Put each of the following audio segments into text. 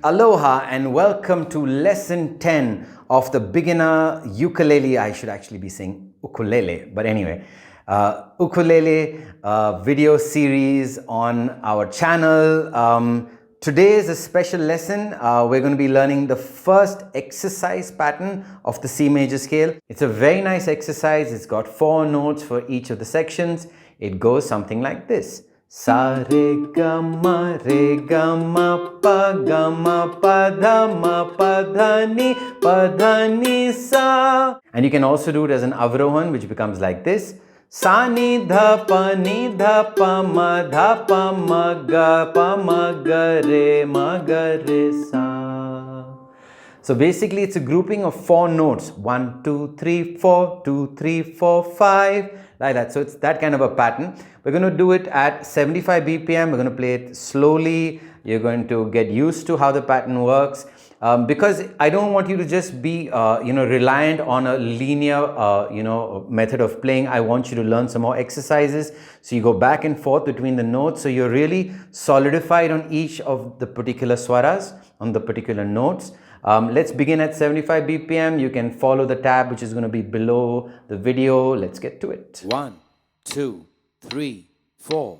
Aloha and welcome to lesson 10 of the beginner ukulele. I should actually be saying ukulele, but anyway, ukulele video series on our channel. Today is a special lesson. We're going to be learning the first exercise pattern of the C major scale. It's a very nice exercise. It's got 4 notes for each of the sections. It goes something like this. Sa re ga ma pa dha ni sa. And you can also do it as an avrohan, which becomes like this. Sa ni dha pa ma ga re sa. So basically it's a grouping of 4 notes. 1, 2, 3, 4, 2, 3, 4, 5, like that. So it's that kind of a pattern. We're going to do it at 75 BPM. We're going to play it slowly. You're going to get used to how the pattern works. Because I don't want you to just be, reliant on a linear, method of playing. I want you to learn some more exercises. So you go back and forth between the notes. So you're really solidified on each of the particular swaras, on the particular notes. Let's begin at 75 BPM. You can follow the tab, which is going to be below the video. Let's get to it. 1, 2, 3, 4.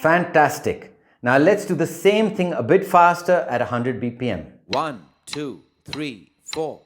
Fantastic. Now let's do the same thing a bit faster at 100 BPM. 1, 2, 3, 4.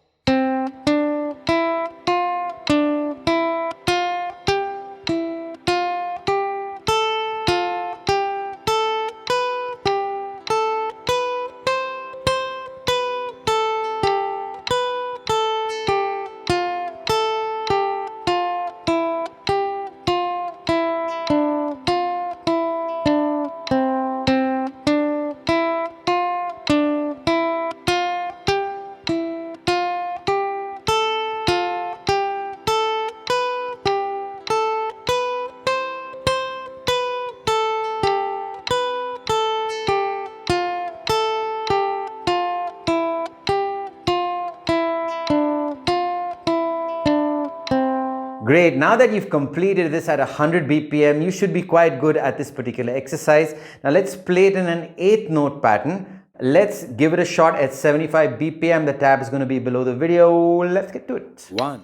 Great. Now that you've completed this at 100 BPM, you should be quite good at this particular exercise. Now let's play it in an 8th note pattern. Let's give it a shot at 75 BPM. The tab is going to be below the video. Let's get to it. 1,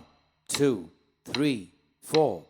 2, 3, 4.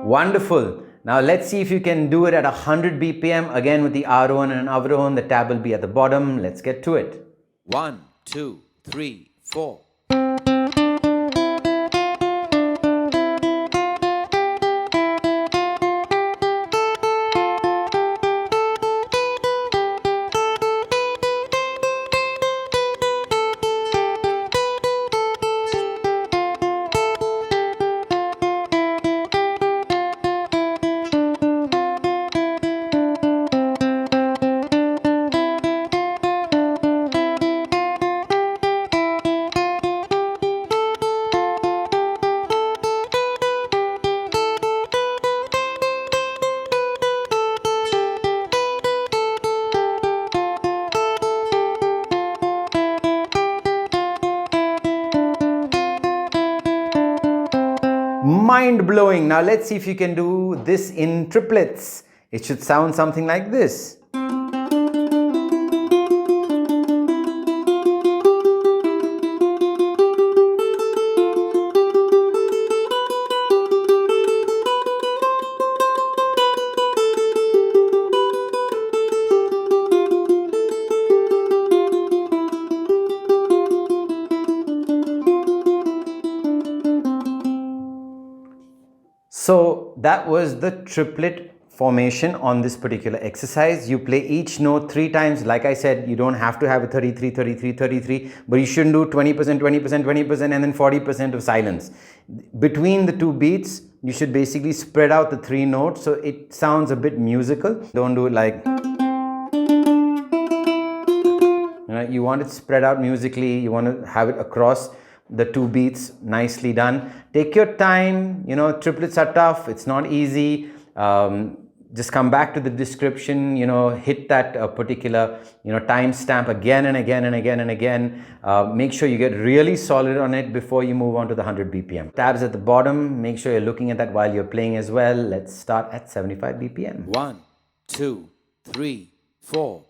Wonderful. Now let's see if you can do it at 100 BPM again with the Arohan and Avrohan. The tab will be at the bottom. Let's get to it. 1, 2, 3, 4. mind-blowing. Now let's see if you can do this in triplets. It should sound something like this. So that was the triplet formation on this particular exercise. You play each note 3 times. Like I said, you don't have to have a 33, 33, 33, but you shouldn't do 20%, 20%, 20%, and then 40% of silence. Between the 2 beats, you should basically spread out the 3 notes so it sounds a bit musical. Don't do it like... You want it spread out musically. You want to have it across the 2 beats, nicely done. Take your time. Triplets are tough. It's not easy. Just come back to the description, hit that particular, timestamp again and again and again and again. Make sure you get really solid on it before you move on to the 100 BPM. Tabs at the bottom. Make sure you're looking at that while you're playing as well. Let's start at 75 BPM. 1, 2, 3, 4.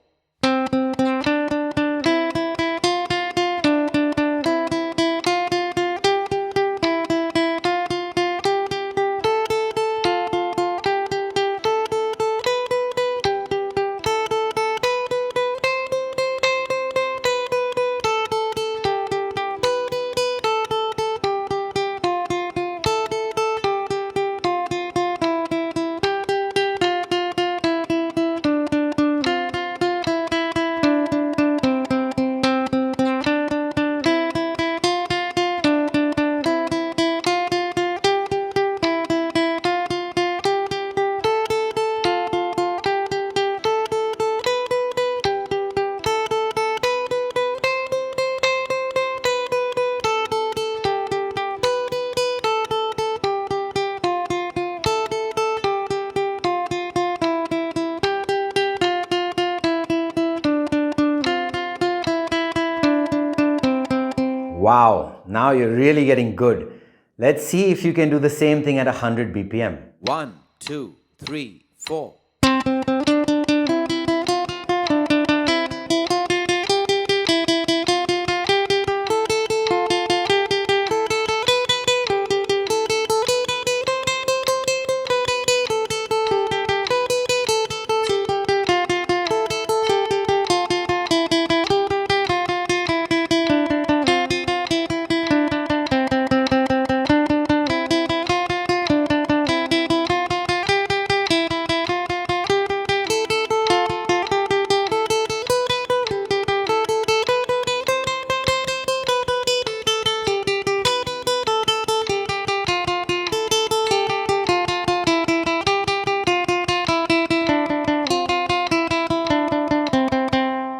Wow, now you're really getting good. Let's see if you can do the same thing at 100 BPM. 1, 2, 3, 4.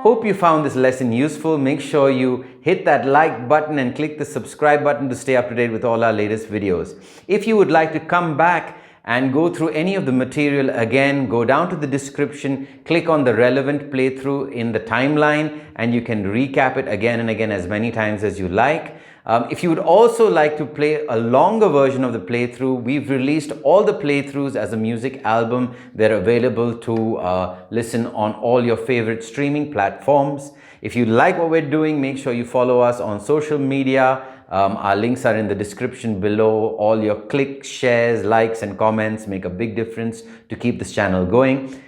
Hope you found this lesson useful. Make sure you hit that like button and click the subscribe button to stay up to date with all our latest videos. If you would like to come back and go through any of the material again, go down to the description, click on the relevant playthrough in the timeline, and you can recap it again and again as many times as you like. If you would also like to play a longer version of the playthrough, we've released all the playthroughs as a music album. They're available to listen on all your favorite streaming platforms. If you like what we're doing, make sure you follow us on social media. Our links are in the description below. All your clicks, shares, likes and comments make a big difference to keep this channel going.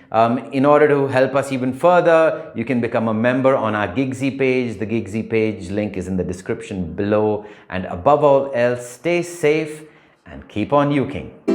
In order to help us even further, you can become a member on our Gigsy page. The Gigsy page link is in the description below. And above all else, stay safe and keep on uking.